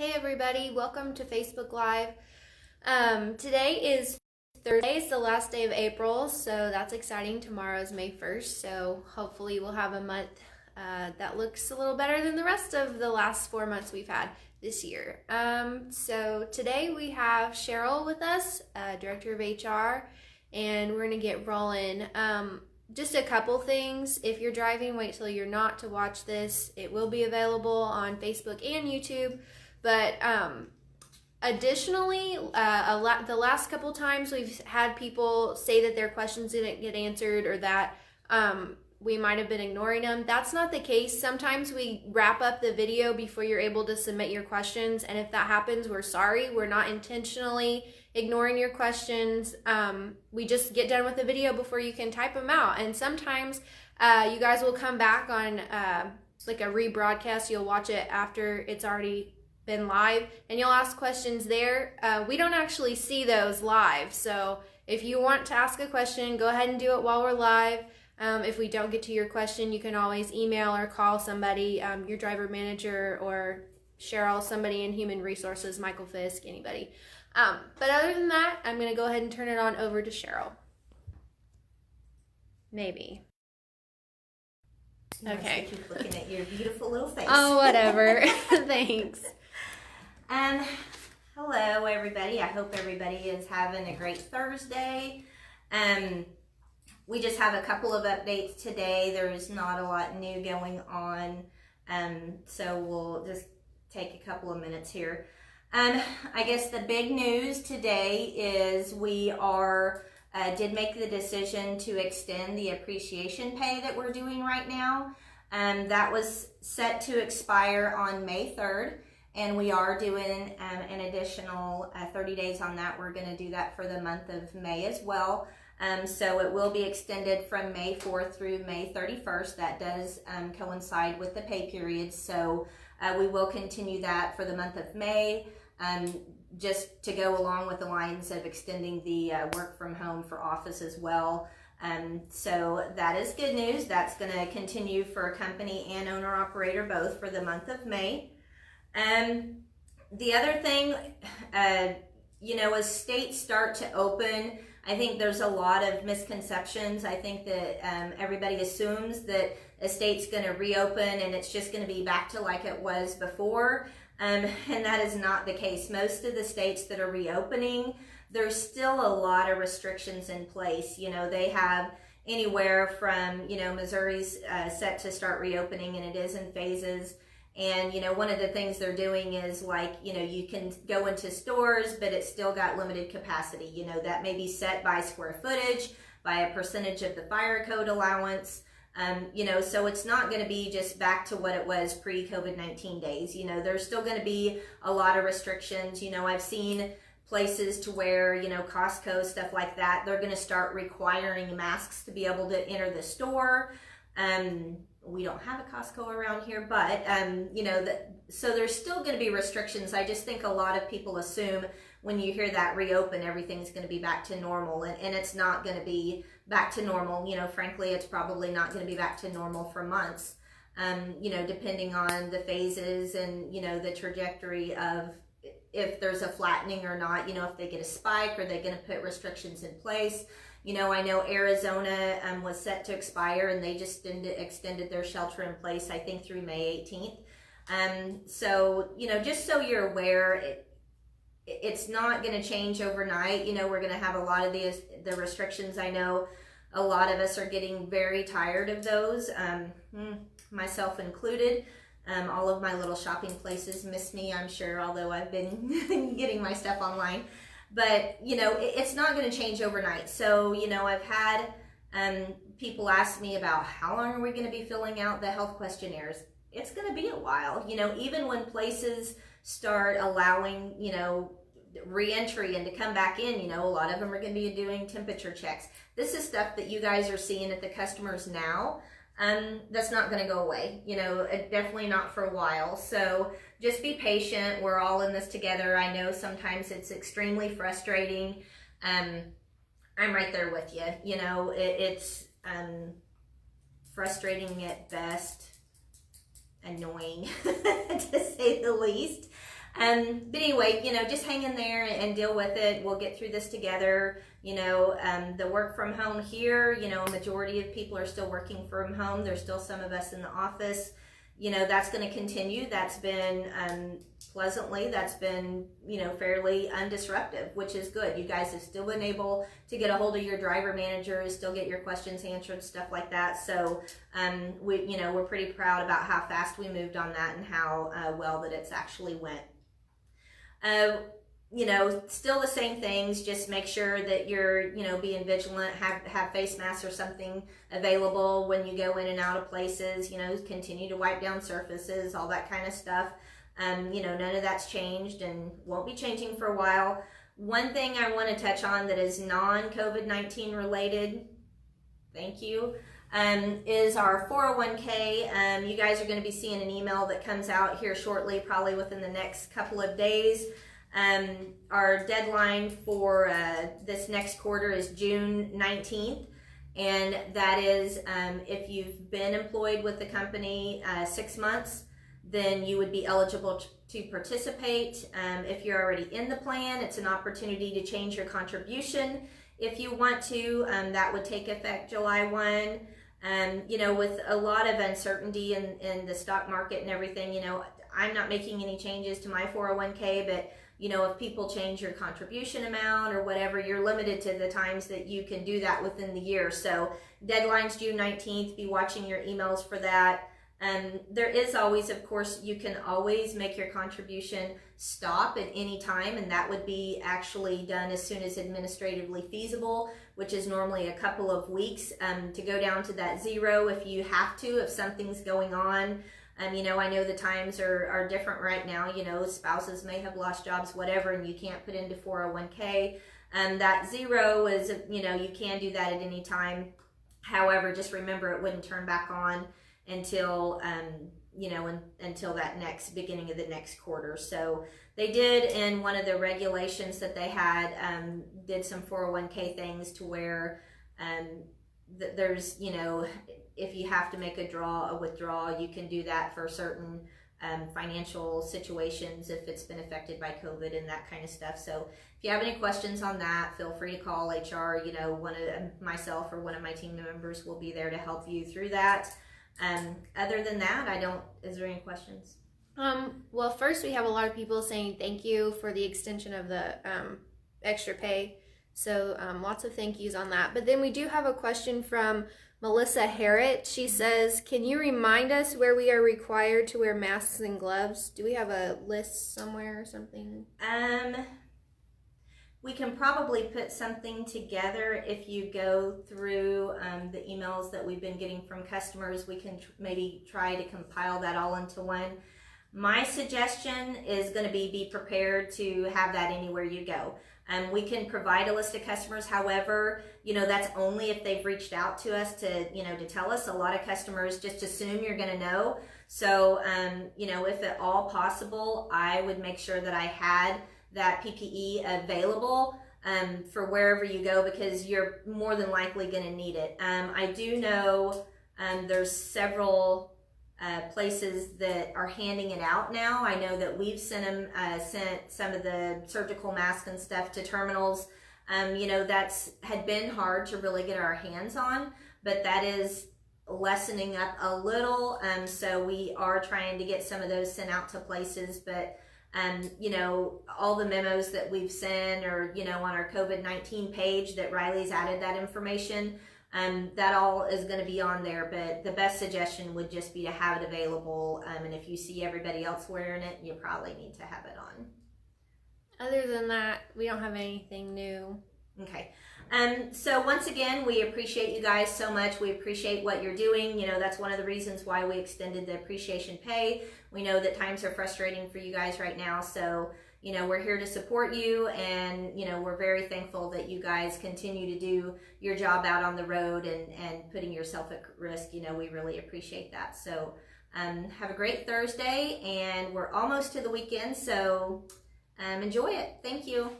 Hey everybody, welcome to Facebook Live. Today is Thursday, it's the last day of April, so that's exciting. Tomorrow is May 1st, so hopefully we'll have a month that looks a little better than the rest of the last 4 months we've had this year. So today we have Cheryl with us, Director of HR, and we're going to get rolling. Just a couple things. If you're driving, wait till you're not to watch this. It will be available on Facebook and YouTube. But additionally, the last couple times we've had people say that their questions didn't get answered or that we might have been ignoring them. That's not the case. Sometimes we wrap up the video before you're able to submit your questions. And if that happens, we're sorry. We're not intentionally ignoring your questions. We just get done with the video before you can type them out. And sometimes you guys will come back on like a rebroadcast. You'll watch it after it's already been live and you'll ask questions there. We don't actually see those live. So if you want to ask a question, go ahead and do it while we're live. If we don't get to your question, you can always email or call somebody, your driver manager or Cheryl, somebody in human resources, Michael Fisk, anybody. But other than that, I'm going to go ahead and turn it on over to Cheryl. Maybe. Okay. Keep looking at your beautiful little face. Oh, whatever. Thanks. Hello, everybody. I hope everybody is having a great Thursday. We just have a couple of updates today. There's not a lot new going on, so we'll just take a couple of minutes here. I guess the big news today is we did make the decision to extend the appreciation pay that we're doing right now. That was set to expire on May 3rd, and we are doing an additional 30 days on that. We're going to do that for the month of May as well. So it will be extended from May 4th through May 31st. That does coincide with the pay period, so we will continue that for the month of May. Just to go along with the lines of extending the work from home for office as well. So that is good news. That's going to continue for company and owner-operator both for the month of May. The other thing, as states start to open, I think there's a lot of misconceptions. I think that everybody assumes that a state's going to reopen and it's just going to be back to like it was before. And that is not the case. Most of the states that are reopening, there's still a lot of restrictions in place. They have anywhere from, Missouri's set to start reopening, and it is in phases. And, one of the things they're doing is like, you can go into stores, but it's still got limited capacity. That may be set by square footage, by a percentage of the fire code allowance. So it's not going to be just back to what it was pre-COVID-19 days. There's still going to be a lot of restrictions. I've seen places to where, Costco, stuff like that, they're going to start requiring masks to be able to enter the store. We don't have a Costco around here, but, so there's still going to be restrictions. I just think a lot of people assume when you hear that reopen, everything's going to be back to normal, and it's not going to be back to normal. Frankly, it's probably not going to be back to normal for months, depending on the phases and, the trajectory of if there's a flattening or not, if they get a spike, are they going to put restrictions in place? I know Arizona was set to expire, and they just extended their shelter in place, I think, through May 18th. So, just so you're aware, it's not going to change overnight. We're going to have a lot of the restrictions. I know a lot of us are getting very tired of those, myself included. All of my little shopping places miss me, I'm sure, although I've been getting my stuff online. But, it's not going to change overnight. So, I've had people ask me about how long are we going to be filling out the health questionnaires. It's going to be a while. Even when places start allowing, re-entry and to come back in, a lot of them are going to be doing temperature checks. This is stuff that you guys are seeing at the customers now. That's not going to go away, definitely not for a while. So just be patient. We're all in this together. I know sometimes it's extremely frustrating. I'm right there with you. It's frustrating at best, annoying to say the least. But anyway, just hang in there and deal with it. We'll get through this together. The work from home here, a majority of people are still working from home. There's still some of us in the office. That's going to continue. That's been fairly undisruptive, which is good. You guys have still been able to get a hold of your driver managers, still get your questions answered, stuff like that. So we're pretty proud about how fast we moved on that and how well that it's actually went. Still the same things. Just make sure that you're, being vigilant, have face masks or something available when you go in and out of places, continue to wipe down surfaces, all that kind of stuff. None of that's changed and won't be changing for a while. One thing I want to touch on that is non-COVID-19 related, thank you, is our 401k. You guys are going to be seeing an email that comes out here shortly, probably within the next couple of days. Our deadline for this next quarter is June 19th, and that is if you've been employed with the company 6 months, then you would be eligible to participate. If you're already in the plan, it's an opportunity to change your contribution. If you want to, that would take effect July 1. With a lot of uncertainty in the stock market and everything, I'm not making any changes to my 401k, but if people change your contribution amount or whatever, you're limited to the times that you can do that within the year. So deadline's June 19th. Be watching your emails for that. There is always, of course, you can always make your contribution stop at any time, and that would be actually done as soon as administratively feasible, which is normally a couple of weeks, to go down to that zero if you have to, if something's going on. I know the times are different right now. Spouses may have lost jobs, whatever, and you can't put into 401k. That zero is, you can do that at any time. However, just remember it wouldn't turn back on until until that next beginning of the next quarter. So they did, in one of the regulations that they had, did some 401k things to where there's, if you have to make a withdrawal, you can do that for certain financial situations if it's been affected by COVID and that kind of stuff. So if you have any questions on that, feel free to call HR. Myself or one of my team members will be there to help you through that. Other than that, is there any questions? Well, first we have a lot of people saying thank you for the extension of the extra pay. So lots of thank yous on that. But then we do have a question from Melissa Harrett. She says, can you remind us where we are required to wear masks and gloves? Do we have a list somewhere or something? We can probably put something together. If you go through the emails that we've been getting from customers, we can maybe try to compile that all into one. My suggestion is going to be prepared to have that anywhere you go. We can provide a list of customers. However, that's only if they've reached out to us to tell us. A lot of customers just assume you're going to know. So, if at all possible, I would make sure that I had that PPE available for wherever you go, because you're more than likely going to need it. I do know there's several places that are handing it out now. I know that we've sent some of the surgical masks and stuff to terminals. That's had been hard to really get our hands on, but that is lessening up a little. So we are trying to get some of those sent out to places, but all the memos that we've sent, or on our COVID-19 page that Riley's added that information, that all is going to be on there. But the best suggestion would just be to have it available, and if you see everybody else wearing it, you probably need to have it on. Other than that, we don't have anything new. Okay. So once again, we appreciate you guys so much. We appreciate what you're doing. That's one of the reasons why we extended the appreciation pay. We know that times are frustrating for you guys right now. So, we're here to support you, and, we're very thankful that you guys continue to do your job out on the road and putting yourself at risk. We really appreciate that. So, have a great Thursday, and we're almost to the weekend. So, enjoy it. Thank you.